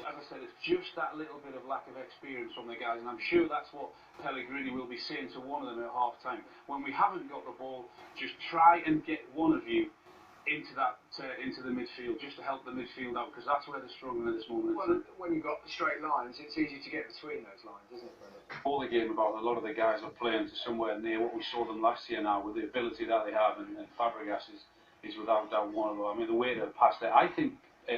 as I said, it's just that little bit of lack of experience from the guys, and I'm sure that's what Pellegrini will be saying to one of them at half time. When we haven't got the ball, just try and get one of you into the midfield, just to help the midfield out, because that's where they're struggling at this moment. Well, when you've got straight lines, it's easy to get between those lines, isn't it, Brendan? All the game about a lot of the guys are playing to somewhere near what we saw them last year now, with the ability that they have, and Fabregas is without doubt one of them. I mean, the way to pass there, I think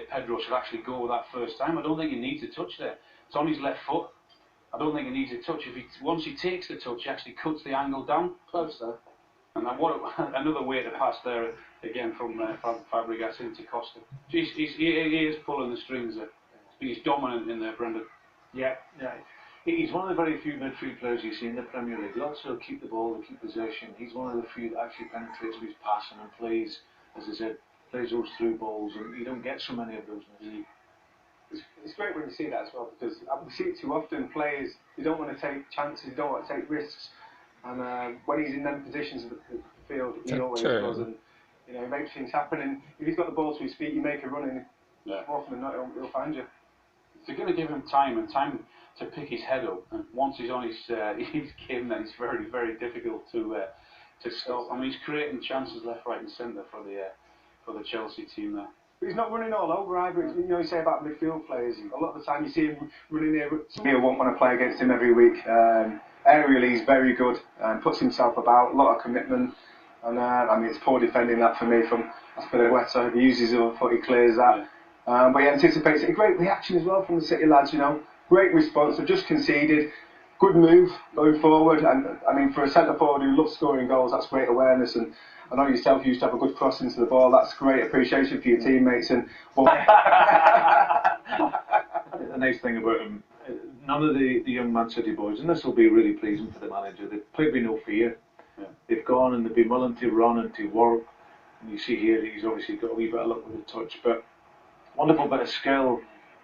Pedro should actually go with that first time. I don't think he needs a touch there. It's on his left foot. I don't think he needs a touch. Once he takes the touch, he actually cuts the angle down. Close though. And another way to pass there again from Fabregas into Costa. He is pulling the strings there. He's dominant in there, Brendan. Yeah. He's one of the very few midfield players you see in the Premier League. Lots will keep the ball, they keep possession. He's one of the few that actually penetrates with his passing and plays, as I said, plays those through balls, and you don't get so many of those. It's great when you see that as well, because we see it too often. Players, they don't want to take chances, they don't want to take risks, and when he's in them positions of the field, he always does, and he makes things happen. And if he's got the ball to his feet, you make a run, and more often than not, he'll find you. They're going to give him time to pick his head up, and once he's on his game, then it's very, very difficult to stop. I mean, he's creating chances left, right, and centre for the Chelsea team there. But he's not running all over either. You say about midfield players, a lot of the time you see him running there. He won't want to play against him every week. Aerially, he's very good and puts himself about, a lot of commitment. And I mean, it's poor defending that for me from Azpilicueta. He uses his other foot, he clears that. But he anticipates it. A great reaction as well from the City lads, Great response. They've just conceded. Good move going forward. And I mean, for a centre forward who loves scoring goals, that's great awareness. And I know yourself, you used to have a good cross into the ball. That's great appreciation for your teammates. And the nice thing about him, none of the young Man City boys, and this will be really pleasing for the manager, they've played with no fear. They've gone and they've been willing to run and to work. And you see here that he's obviously got a wee bit of luck with the touch, but wonderful bit of skill,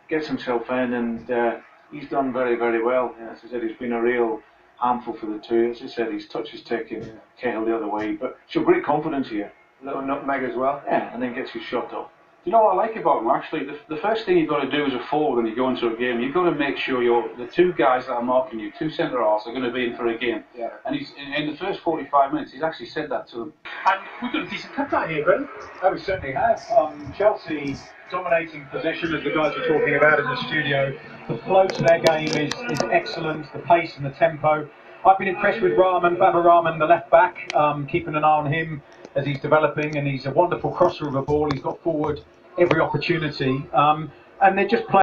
gets himself in, and he's done very, very well. As I said, he's been a real handful for the two. As I said, his touch is taking Cahill the other way, but showed great confidence here. Little nutmeg as well. Yeah, and then gets his shot off. You know what I like about him, actually? The first thing you've got to do as a forward when you go into a game, you've got to make sure the two guys that are marking you, two centre-halves, are going to be in for a game. Yeah. And he's in the first 45 minutes, he's actually said that to them. And we've got a decent cut here, Brendan. Oh, we certainly have. Chelsea dominating possession, as the guys were talking about in the studio. The flow to their game is excellent, the pace and the tempo. I've been impressed with Baba Rahman, the left back, keeping an eye on him as he's developing, and he's a wonderful crosser of a ball. He's got forward every opportunity, and they're just playing